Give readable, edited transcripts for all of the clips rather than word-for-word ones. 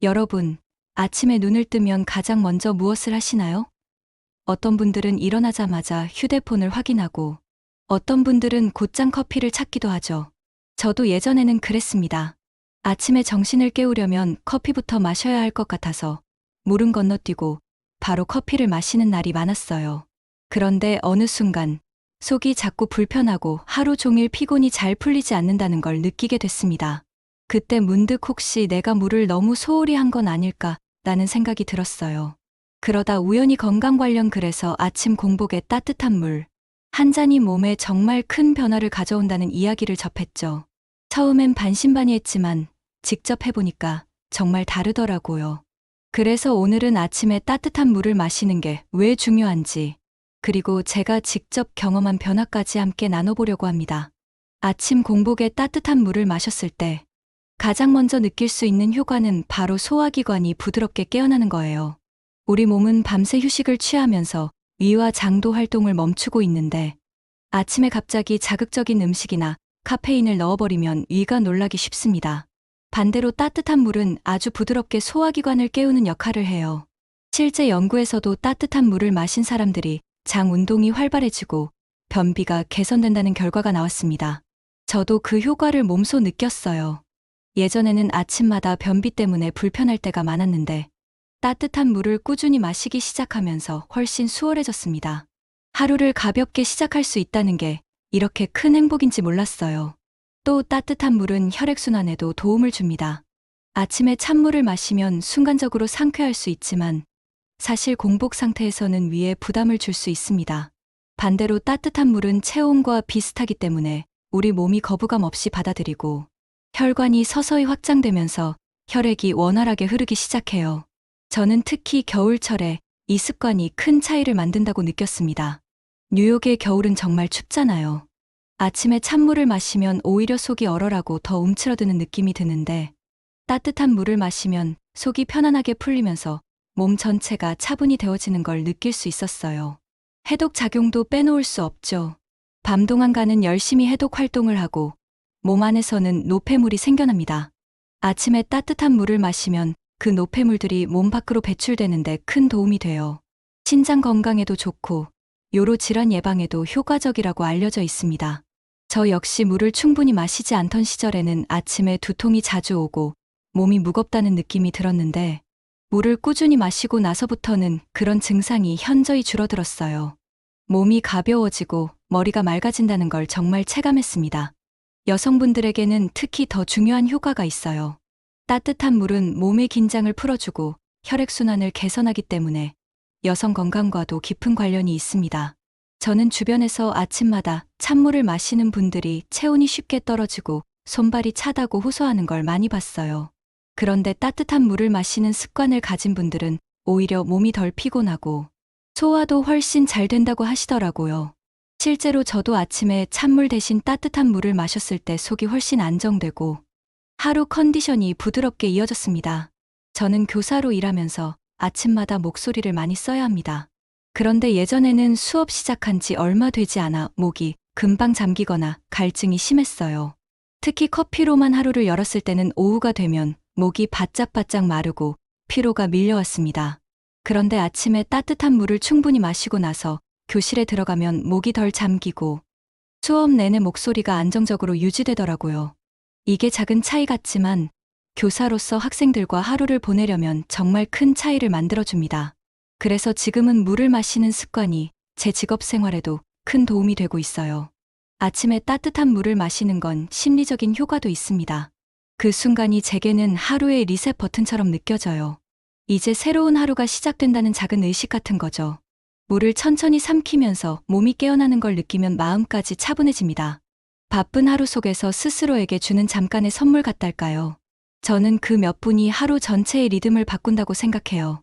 여러분, 아침에 눈을 뜨면 가장 먼저 무엇을 하시나요? 어떤 분들은 일어나자마자 휴대폰을 확인하고, 어떤 분들은 곧장 커피를 찾기도 하죠. 저도 예전에는 그랬습니다. 아침에 정신을 깨우려면 커피부터 마셔야 할 것 같아서 물은 건너뛰고 바로 커피를 마시는 날이 많았어요. 그런데 어느 순간 속이 자꾸 불편하고 하루 종일 피곤이 잘 풀리지 않는다는 걸 느끼게 됐습니다. 그때 문득 혹시 내가 물을 너무 소홀히 한 건 아닐까 라는 생각이 들었어요. 그러다 우연히 건강 관련 글에서 아침 공복에 따뜻한 물 한 잔이 몸에 정말 큰 변화를 가져온다는 이야기를 접했죠. 처음엔 반신반의했지만 직접 해보니까 정말 다르더라고요. 그래서 오늘은 아침에 따뜻한 물을 마시는 게 왜 중요한지, 그리고 제가 직접 경험한 변화까지 함께 나눠보려고 합니다. 아침 공복에 따뜻한 물을 마셨을 때 가장 먼저 느낄 수 있는 효과는 바로 소화기관이 부드럽게 깨어나는 거예요. 우리 몸은 밤새 휴식을 취하면서 위와 장도 활동을 멈추고 있는데, 아침에 갑자기 자극적인 음식이나 카페인을 넣어버리면 위가 놀라기 쉽습니다. 반대로 따뜻한 물은 아주 부드럽게 소화기관을 깨우는 역할을 해요. 실제 연구에서도 따뜻한 물을 마신 사람들이 장 운동이 활발해지고 변비가 개선된다는 결과가 나왔습니다. 저도 그 효과를 몸소 느꼈어요. 예전에는 아침마다 변비 때문에 불편할 때가 많았는데, 따뜻한 물을 꾸준히 마시기 시작하면서 훨씬 수월해졌습니다. 하루를 가볍게 시작할 수 있다는 게 이렇게 큰 행복인지 몰랐어요. 또 따뜻한 물은 혈액순환에도 도움을 줍니다. 아침에 찬물을 마시면 순간적으로 상쾌할 수 있지만, 사실 공복 상태에서는 위에 부담을 줄 수 있습니다. 반대로 따뜻한 물은 체온과 비슷하기 때문에 우리 몸이 거부감 없이 받아들이고, 혈관이 서서히 확장되면서 혈액이 원활하게 흐르기 시작해요. 저는 특히 겨울철에 이 습관이 큰 차이를 만든다고 느꼈습니다. 뉴욕의 겨울은 정말 춥잖아요. 아침에 찬물을 마시면 오히려 속이 얼얼하고 더 움츠러드는 느낌이 드는데, 따뜻한 물을 마시면 속이 편안하게 풀리면서 몸 전체가 차분히 데워지는 걸 느낄 수 있었어요. 해독 작용도 빼놓을 수 없죠. 밤 동안가는 열심히 해독 활동을 하고 몸 안에서는 노폐물이 생겨납니다. 아침에 따뜻한 물을 마시면 그 노폐물들이 몸 밖으로 배출되는데 큰 도움이 돼요. 신장 건강에도 좋고 요로 질환 예방에도 효과적이라고 알려져 있습니다. 저 역시 물을 충분히 마시지 않던 시절에는 아침에 두통이 자주 오고 몸이 무겁다는 느낌이 들었는데, 물을 꾸준히 마시고 나서부터는 그런 증상이 현저히 줄어들었어요. 몸이 가벼워지고 머리가 맑아진다는 걸 정말 체감했습니다. 여성분들에게는 특히 더 중요한 효과가 있어요. 따뜻한 물은 몸의 긴장을 풀어주고 혈액순환을 개선하기 때문에 여성 건강과도 깊은 관련이 있습니다. 저는 주변에서 아침마다 찬물을 마시는 분들이 체온이 쉽게 떨어지고 손발이 차다고 호소하는 걸 많이 봤어요. 그런데 따뜻한 물을 마시는 습관을 가진 분들은 오히려 몸이 덜 피곤하고 소화도 훨씬 잘 된다고 하시더라고요. 실제로 저도 아침에 찬물 대신 따뜻한 물을 마셨을 때 속이 훨씬 안정되고 하루 컨디션이 부드럽게 이어졌습니다. 저는 교사로 일하면서 아침마다 목소리를 많이 써야 합니다. 그런데 예전에는 수업 시작한 지 얼마 되지 않아 목이 금방 잠기거나 갈증이 심했어요. 특히 커피로만 하루를 열었을 때는 오후가 되면 목이 바짝바짝 마르고 피로가 밀려왔습니다. 그런데 아침에 따뜻한 물을 충분히 마시고 나서 교실에 들어가면 목이 덜 잠기고 수업 내내 목소리가 안정적으로 유지되더라고요. 이게 작은 차이 같지만 교사로서 학생들과 하루를 보내려면 정말 큰 차이를 만들어줍니다. 그래서 지금은 물을 마시는 습관이 제 직업 생활에도 큰 도움이 되고 있어요. 아침에 따뜻한 물을 마시는 건 심리적인 효과도 있습니다. 그 순간이 제게는 하루의 리셋 버튼처럼 느껴져요. 이제 새로운 하루가 시작된다는 작은 의식 같은 거죠. 물을 천천히 삼키면서 몸이 깨어나는 걸 느끼면 마음까지 차분해집니다. 바쁜 하루 속에서 스스로에게 주는 잠깐의 선물 같달까요? 저는 그 몇 분이 하루 전체의 리듬을 바꾼다고 생각해요.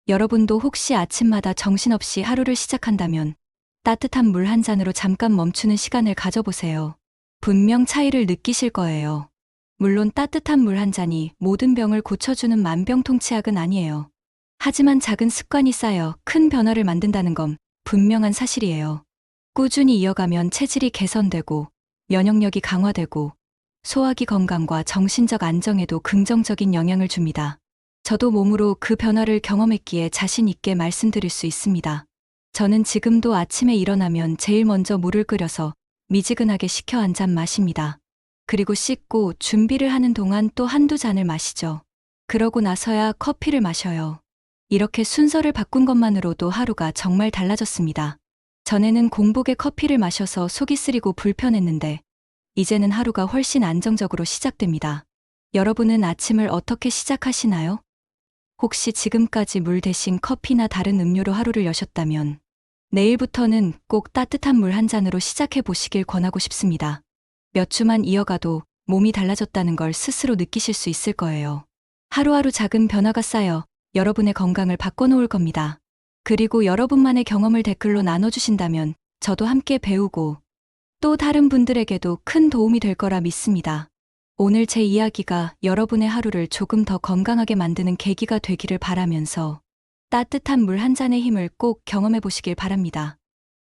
여러분도 혹시 아침마다 정신없이 하루를 시작한다면 따뜻한 물 한 잔으로 잠깐 멈추는 시간을 가져보세요. 분명 차이를 느끼실 거예요. 물론 따뜻한 물 한 잔이 모든 병을 고쳐주는 만병통치약은 아니에요. 하지만 작은 습관이 쌓여 큰 변화를 만든다는 건 분명한 사실이에요. 꾸준히 이어가면 체질이 개선되고 면역력이 강화되고 소화기 건강과 정신적 안정에도 긍정적인 영향을 줍니다. 저도 몸으로 그 변화를 경험했기에 자신 있게 말씀드릴 수 있습니다. 저는 지금도 아침에 일어나면 제일 먼저 물을 끓여서 미지근하게 식혀 한 잔 마십니다. 그리고 씻고 준비를 하는 동안 또 한두 잔을 마시죠. 그러고 나서야 커피를 마셔요. 이렇게 순서를 바꾼 것만으로도 하루가 정말 달라졌습니다. 전에는 공복에 커피를 마셔서 속이 쓰리고 불편했는데 이제는 하루가 훨씬 안정적으로 시작됩니다. 여러분은 아침을 어떻게 시작하시나요? 혹시 지금까지 물 대신 커피나 다른 음료로 하루를 여셨다면 내일부터는 꼭 따뜻한 물 한 잔으로 시작해 보시길 권하고 싶습니다. 몇 주만 이어가도 몸이 달라졌다는 걸 스스로 느끼실 수 있을 거예요. 하루하루 작은 변화가 쌓여 여러분의 건강을 바꿔놓을 겁니다. 그리고 여러분만의 경험을 댓글로 나눠주신다면 저도 함께 배우고 또 다른 분들에게도 큰 도움이 될 거라 믿습니다. 오늘 제 이야기가 여러분의 하루를 조금 더 건강하게 만드는 계기가 되기를 바라면서 따뜻한 물 한 잔의 힘을 꼭 경험해 보시길 바랍니다.